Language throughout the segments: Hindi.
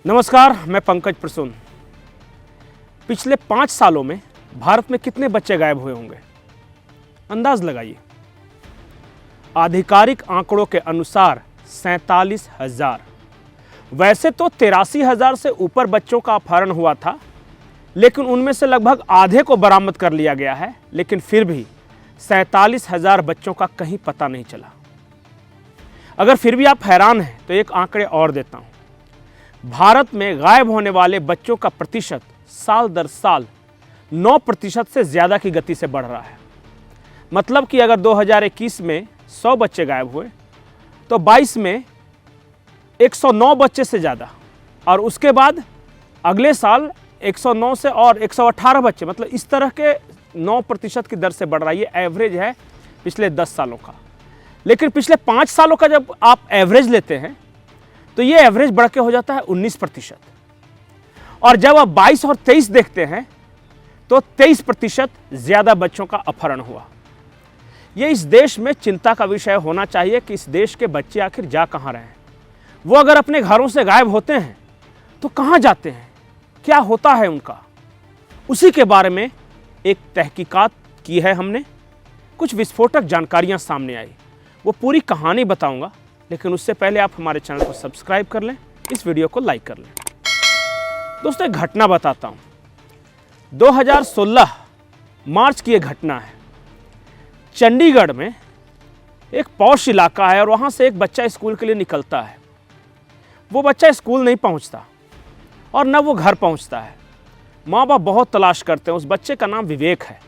नमस्कार, मैं पंकज प्रसून। पिछले 5 सालों में भारत में कितने बच्चे गायब हुए होंगे, अंदाज लगाइए। आधिकारिक आंकड़ों के अनुसार 47,000। वैसे तो 83,000 से ऊपर बच्चों का अपहरण हुआ था, लेकिन उनमें से लगभग आधे को बरामद कर लिया गया है। लेकिन फिर भी 47,000 बच्चों का कहीं पता नहीं चला। अगर फिर भी आप हैरान हैं तो एक आंकड़े और देता हूं। भारत में गायब होने वाले बच्चों का प्रतिशत साल दर साल 9% से ज़्यादा की गति से बढ़ रहा है। मतलब कि अगर 2021 में 100 बच्चे गायब हुए तो 22 में 109 बच्चे से ज़्यादा, और उसके बाद अगले साल 109 से और 118 बच्चे, मतलब इस तरह के 9% की दर से बढ़ रहा है। ये एवरेज है पिछले 10 सालों का। लेकिन पिछले 5 सालों का जब आप एवरेज लेते हैं तो ये एवरेज बढ़ के हो जाता है 19%। और जब आप 22 और 23 देखते हैं तो 23% ज़्यादा बच्चों का अपहरण हुआ। ये इस देश में चिंता का विषय होना चाहिए कि इस देश के बच्चे आखिर जा कहाँ रहे हैं। वो अगर अपने घरों से गायब होते हैं तो कहाँ जाते हैं, क्या होता है उनका, उसी के बारे में एक तहकीकात की है हमने। कुछ विस्फोटक जानकारियाँ सामने आई, वो पूरी कहानी बताऊंगा। लेकिन उससे पहले आप हमारे चैनल को सब्सक्राइब कर लें, इस वीडियो को लाइक कर लें। दोस्तों, एक घटना बताता हूं। 2016 मार्च की एक घटना है। चंडीगढ़ में एक पॉश इलाका है और वहां से एक बच्चा स्कूल के लिए निकलता है। वो बच्चा स्कूल नहीं पहुंचता और न वो घर पहुंचता है। माँ बाप बहुत तलाश करते हैं। उस बच्चे का नाम विवेक है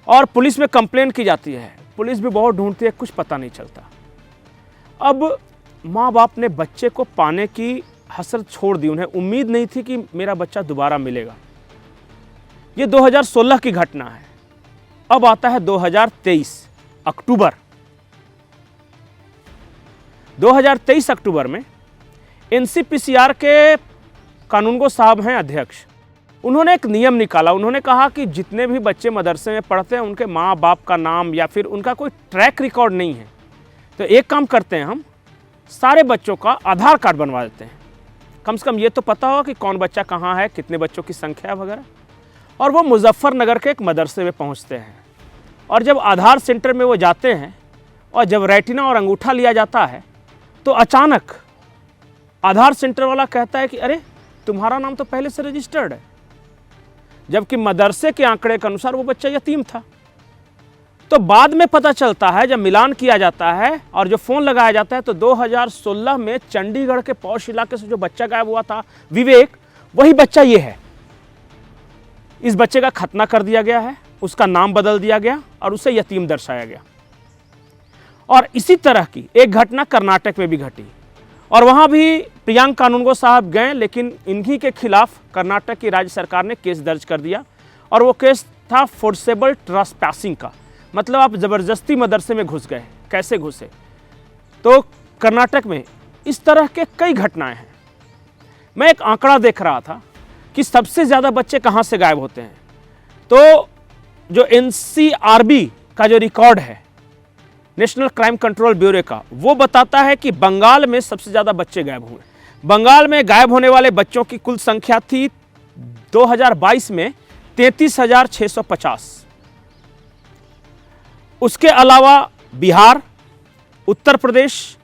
और पुलिस में कंप्लेन की जाती है। पुलिस भी बहुत ढूंढती है, कुछ पता नहीं चलता। अब माँ बाप ने बच्चे को पाने की हसरत छोड़ दी। उन्हें उम्मीद नहीं थी कि मेरा बच्चा दोबारा मिलेगा। ये 2016 की घटना है। अब आता है 2023 अक्टूबर। 2023 अक्टूबर में एनसीपीसीआर के कानूनगो साहब हैं अध्यक्ष। उन्होंने एक नियम निकाला। उन्होंने कहा कि जितने भी बच्चे मदरसे में पढ़ते हैं उनके माँ बाप का नाम या फिर उनका कोई ट्रैक रिकॉर्ड नहीं है, तो एक काम करते हैं, हम सारे बच्चों का आधार कार्ड बनवा देते हैं। कम से कम ये तो पता होगा कि कौन बच्चा कहाँ है, कितने बच्चों की संख्या है वगैरह। और वो मुजफ्फरनगर के एक मदरसे में पहुँचते हैं और जब आधार सेंटर में वो जाते हैं और जब रेटिना और अंगूठा लिया जाता है तो अचानक आधार सेंटर वाला कहता है कि अरे, तुम्हारा नाम तो पहले से रजिस्टर्ड है, जबकि मदरसे के आंकड़े के अनुसार वो बच्चा यतीम था। तो बाद में पता चलता है, जब मिलान किया जाता है और जो फ़ोन लगाया जाता है, तो 2016 में चंडीगढ़ के पौष इलाके से जो बच्चा गायब हुआ था विवेक, वही बच्चा ये है। इस बच्चे का खतना कर दिया गया है, उसका नाम बदल दिया गया और उसे यतीम दर्शाया गया। और इसी तरह की एक घटना कर्नाटक में भी घटी और वहाँ भी प्रियांक कानूनगो साहब गए, लेकिन इन्हीं के खिलाफ कर्नाटक की राज्य सरकार ने केस दर्ज कर दिया। और वो केस था फोर्सेबल ट्रेसपैसिंग का। मतलब आप ज़बरदस्ती मदरसे में घुस गए। कैसे घुसे? तो कर्नाटक में इस तरह के कई घटनाएं हैं। मैं एक आंकड़ा देख रहा था कि सबसे ज़्यादा बच्चे कहाँ से गायब होते हैं। तो जो एनसीआरबी का जो रिकॉर्ड है, नेशनल क्राइम कंट्रोल ब्यूरो का, वो बताता है कि बंगाल में सबसे ज़्यादा बच्चे गायब हुए। बंगाल में गायब होने वाले बच्चों की कुल संख्या थी 2022 में 33,650। उसके अलावा बिहार, उत्तर प्रदेश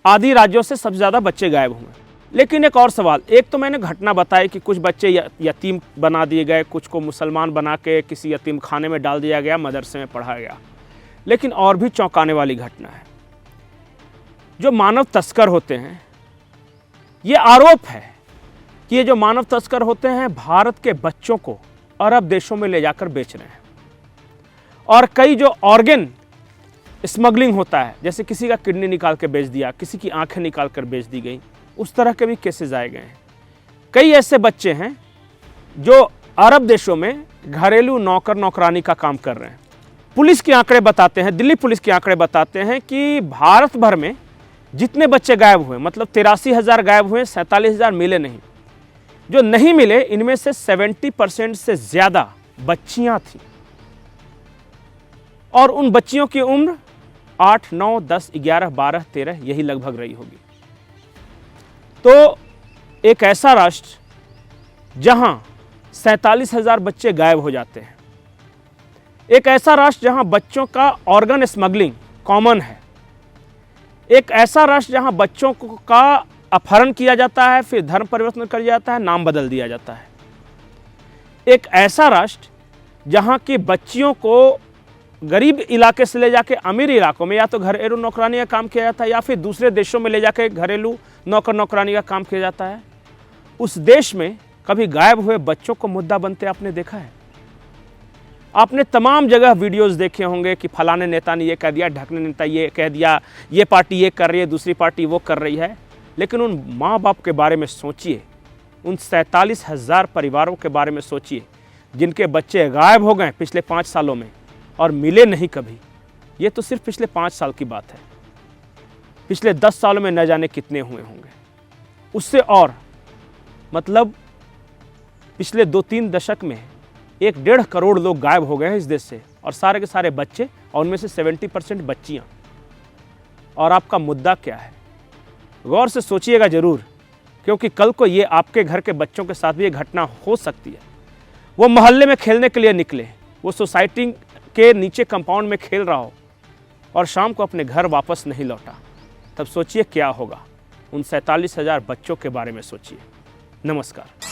आदि राज्यों से सबसे ज़्यादा बच्चे गायब हुए। लेकिन एक और सवाल, एक तो मैंने घटना बताई कि कुछ बच्चे यतीम बना दिए गए, कुछ को मुसलमान बना के किसी यतीम खाने में डाल दिया गया, मदरसे में पढ़ाया गया। लेकिन और भी चौंकाने वाली घटना है। जो मानव तस्कर होते हैं, ये आरोप है कि ये जो मानव तस्कर होते हैं भारत के बच्चों को अरब देशों में ले जाकर बेच रहे हैं। और कई जो ऑर्गन स्मगलिंग होता है, जैसे किसी का किडनी निकाल के बेच दिया, किसी की आंखें निकाल कर बेच दी गई, उस तरह के भी केसेस आए गए हैं। कई ऐसे बच्चे हैं जो अरब देशों में घरेलू नौकर नौकरानी का काम कर रहे हैं। पुलिस के आंकड़े बताते हैं, दिल्ली पुलिस के आंकड़े बताते हैं कि भारत भर में जितने बच्चे गायब हुए, मतलब 83,000 गायब हुए, 47,000 मिले नहीं। जो नहीं मिले, इनमें से 70% से ज़्यादा बच्चियां थीं और उन बच्चियों की उम्र 8, 9, 10, 11, 12, 13 यही लगभग रही होगी। तो एक ऐसा राष्ट्र जहां 47,000 बच्चे गायब हो जाते हैं, एक ऐसा राष्ट्र जहां बच्चों का ऑर्गन स्मगलिंग कॉमन है, एक ऐसा राष्ट्र जहां बच्चों का अपहरण किया जाता है, फिर धर्म परिवर्तन कर दिया जाता है, नाम बदल दिया जाता है, एक ऐसा राष्ट्र जहां की बच्चियों को गरीब इलाके से ले जाके अमीर इलाकों में या तो घरेलू नौकरानी का काम किया जाता है या फिर दूसरे देशों में ले जाके घरेलू नौकरानी का काम किया जाता है। उस देश में कभी गायब हुए बच्चों को मुद्दा बनते आपने देखा है? आपने तमाम जगह वीडियोस देखे होंगे कि फलाने नेता ने ये कह दिया, ढकने नेता ये कह दिया, ये पार्टी ये कर रही है, दूसरी पार्टी वो कर रही है। लेकिन उन माँ बाप के बारे में सोचिए, उन 47,000 परिवारों के बारे में सोचिए जिनके बच्चे गायब हो गए पिछले 5 सालों में और मिले नहीं कभी। ये तो सिर्फ पिछले 5 साल की बात है, पिछले 10 सालों में न जाने कितने हुए होंगे। उससे और मतलब पिछले 2-3 दशक में 1-1.5 करोड़ लोग गायब हो गए हैं इस देश से, और सारे के सारे बच्चे, और उनमें से 70% बच्चियां। और आपका मुद्दा क्या है? गौर से सोचिएगा जरूर, क्योंकि कल को ये आपके घर के बच्चों के साथ भी ये घटना हो सकती है। वो मोहल्ले में खेलने के लिए निकले, वो सोसाइटी के नीचे कंपाउंड में खेल रहा हो और शाम को अपने घर वापस नहीं लौटा, तब सोचिए क्या होगा। उन 47,000 बच्चों के बारे में सोचिए। नमस्कार।